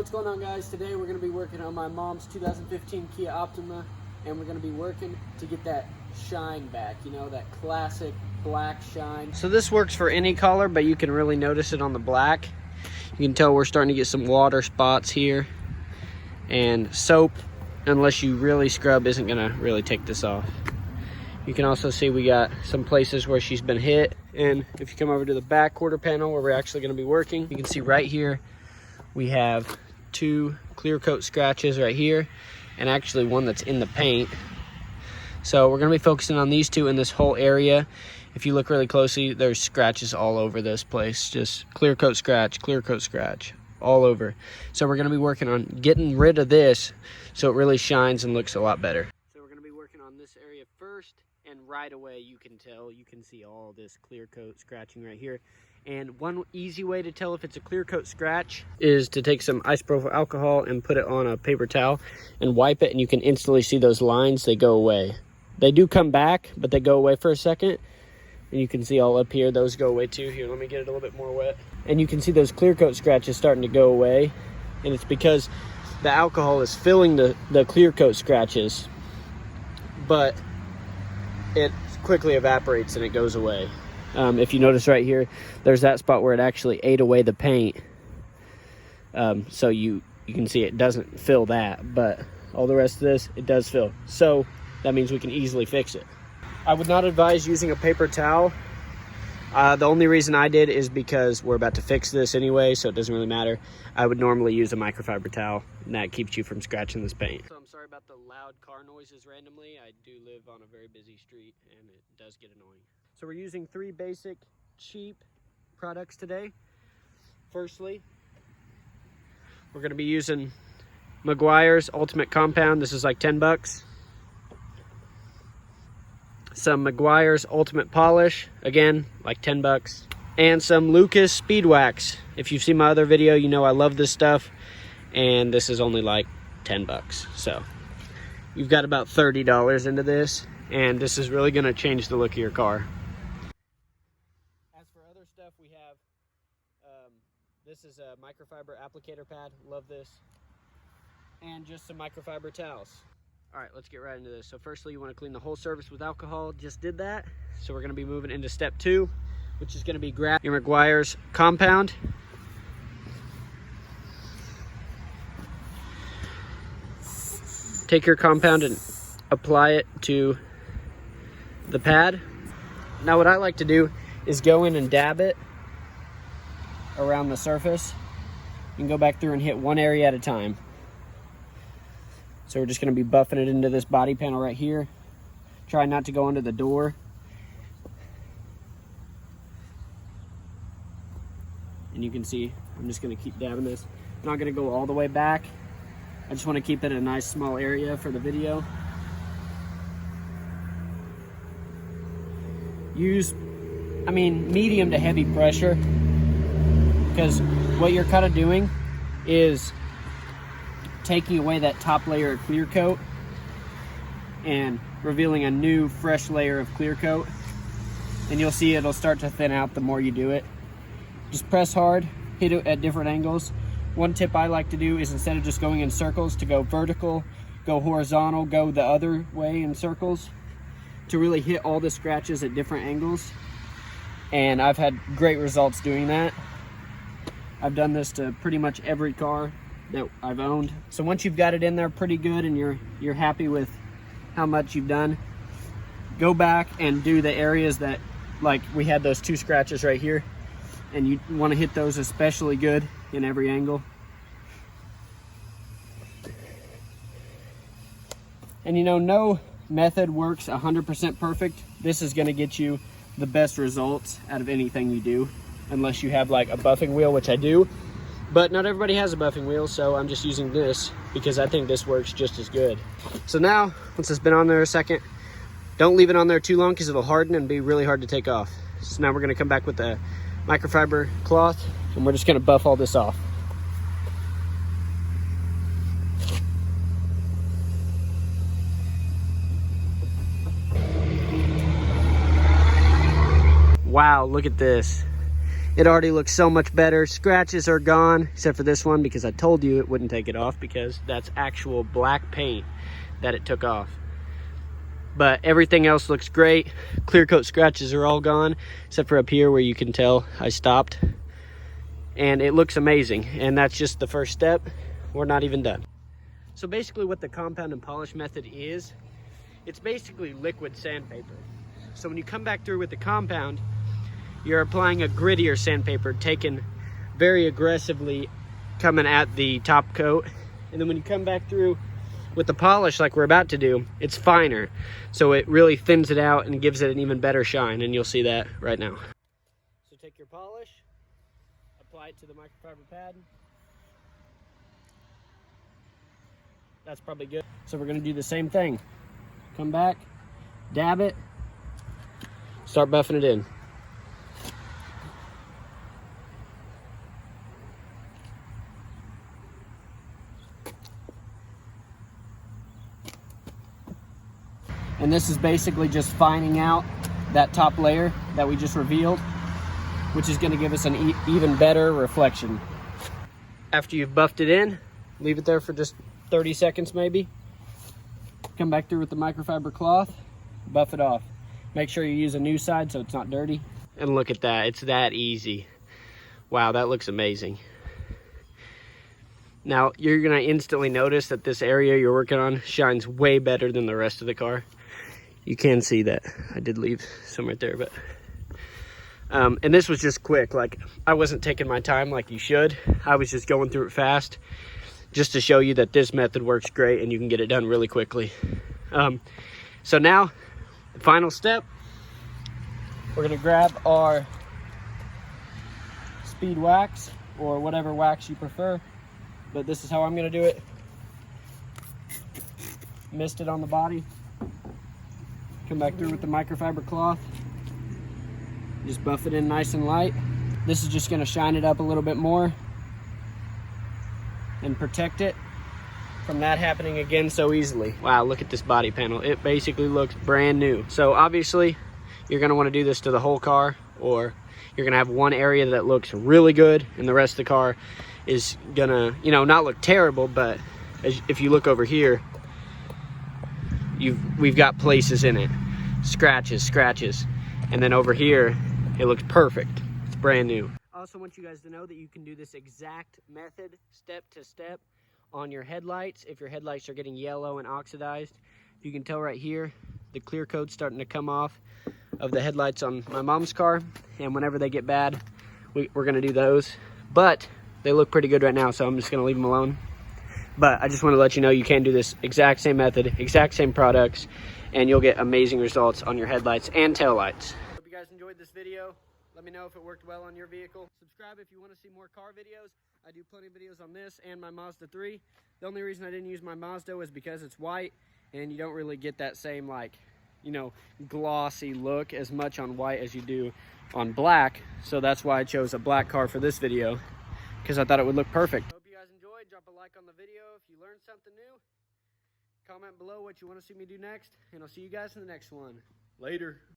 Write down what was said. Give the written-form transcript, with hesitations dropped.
what's going on, guys? Today we're going to be working on my mom's 2015 Kia Optima, and we're going to be working to get that shine back, you know, that classic black shine. So this works for any color, but you can really notice it on the black. You can tell we're starting to get some water spots here, and soap, unless you really scrub, isn't going to really take this off. You can also see we got some places where she's been hit, and if you come over to the back quarter panel where we're actually going to be working, you can see right here we have 2 clear coat scratches right here, and actually one that's in the paint. So we're going to be focusing on these 2 in this whole area. If you look really closely, there's scratches all over this place, just clear coat scratch all over. So we're going to be working on getting rid of this so it really shines and looks a lot better. So we're going to be working on this area first, and right away you can see all this clear coat scratching right here. And one easy way to tell if it's a clear coat scratch is to take some isopropyl alcohol and put it on a paper towel and wipe it, and you can instantly see those lines. They go away. They do come back, but they go away for a second. And you can see all up here, those go away too. Here, let me get it a little bit more wet. And you can see those clear coat scratches starting to go away. And it's because the alcohol is filling the clear coat scratches, but it quickly evaporates and it goes away. If you notice right here, there's that spot where it actually ate away the paint. So you can see it doesn't fill that, but all the rest of this, it does fill. So that means we can easily fix it. I would not advise using a paper towel. The only reason I did is because we're about to fix this anyway, so it doesn't really matter. I would normally use a microfiber towel, and that keeps you from scratching this paint. So I'm sorry about the loud car noises randomly. I do live on a very busy street, and it does get annoying. So we're using 3 basic, cheap products today. Firstly, we're gonna be using Meguiar's Ultimate Compound. This is like 10 bucks. Some Meguiar's Ultimate Polish, again, like 10 bucks. And some Lucas Speed Wax. If you've seen my other video, you know I love this stuff. And this is only like 10 bucks. So you've got about $30 into this. And this is really gonna change the look of your car. As for other stuff, we have, this is a microfiber applicator pad. Love this. And just some microfiber towels. All right, let's get right into this. So firstly, you want to clean the whole surface with alcohol. Just did that. So we're going to be moving into step 2, which is going to be grab your Meguiar's compound. Take your compound and apply it to the pad. Now what I like to do is go in and dab it around the surface. You can go back through and hit one area at a time. So we're just going to be buffing it into this body panel right here. Try not to go under the door. And you can see, I'm just going to keep dabbing this. I'm not going to go all the way back. I just want to keep it in a nice small area for the video. Use, medium to heavy pressure. Because what you're kind of doing is taking away that top layer of clear coat and revealing a new fresh layer of clear coat, and you'll see it'll start to thin out the more you do it. Just press hard, hit it at different angles. One tip I like to do is, instead of just going in circles, to go vertical, go horizontal, go the other way in circles, to really hit all the scratches at different angles. And I've had great results doing that. I've done this to pretty much every car that I've owned. So once you've got it in there pretty good and you're happy with how much you've done, go back and do the areas that, like we had those 2 scratches right here, and you want to hit those especially good in every angle. And you know, no method works 100% perfect. This is going to get you the best results out of anything you do, unless you have like a buffing wheel, which I do. But not everybody has a buffing wheel, so I'm just using this because I think this works just as good. So now, once it's been on there a second, don't leave it on there too long because it'll harden and be really hard to take off. So now we're gonna come back with the microfiber cloth, and we're just gonna buff all this off. Wow, look at this. It already looks so much better. Scratches are gone, except for this one, because I told you it wouldn't take it off, because that's actual black paint that it took off. But everything else looks great. Clear coat scratches are all gone, except for up here where you can tell I stopped. And it looks amazing. And that's just the first step. We're not even done. So basically what the compound and polish method is, it's basically liquid sandpaper. So when you come back through with the compound, you're applying a grittier sandpaper, taken very aggressively, coming at the top coat. And then when you come back through with the polish like we're about to do, it's finer. So it really thins it out and gives it an even better shine, and you'll see that right now. So take your polish, apply it to the microfiber pad. That's probably good. So we're gonna do the same thing. Come back, dab it, start buffing it in. And this is basically just fining out that top layer that we just revealed, which is gonna give us an even better reflection. After you've buffed it in, leave it there for just 30 seconds maybe. Come back through with the microfiber cloth, buff it off. Make sure you use a new side so it's not dirty. And look at that, it's that easy. Wow, that looks amazing. Now, you're gonna instantly notice that this area you're working on shines way better than the rest of the car. You can see that. I did leave some right there, but and this was just quick. Like, I wasn't taking my time like you should. I was just going through it fast, just to show you that this method works great and you can get it done really quickly. So now, the final step, we're gonna grab our speed wax or whatever wax you prefer, but this is how I'm gonna do it. Mist it on the body. Come back through with the microfiber cloth. Just buff it in nice and light. This is just gonna shine it up a little bit more and protect it from that happening again so easily. Wow, look at this body panel. It basically looks brand new. So obviously, you're gonna wanna do this to the whole car, or you're gonna have one area that looks really good and the rest of the car is gonna, you know, not look terrible, but if you look over here, we've got places in it. Scratches. And then over here, it looks perfect. It's brand new. I also want you guys to know that you can do this exact method, step to step, on your headlights. If your headlights are getting yellow and oxidized, you can tell right here, the clear coat's starting to come off of the headlights on my mom's car. And whenever they get bad, we're gonna do those. But they look pretty good right now, so I'm just gonna leave them alone. But I just want to let you know you can do this exact same method, exact same products, and you'll get amazing results on your headlights and taillights. Hope you guys enjoyed this video. Let me know if it worked well on your vehicle. Subscribe if you want to see more car videos. I do plenty of videos on this and my Mazda 3. The only reason I didn't use my Mazda was because it's white, and you don't really get that same, like, you know, glossy look as much on white as you do on black. So that's why I chose a black car for this video, because I thought it would look perfect. Hope you guys enjoyed. Drop a like on the video if you learned something new. Comment below what you want to see me do next, and I'll see you guys in the next one. Later.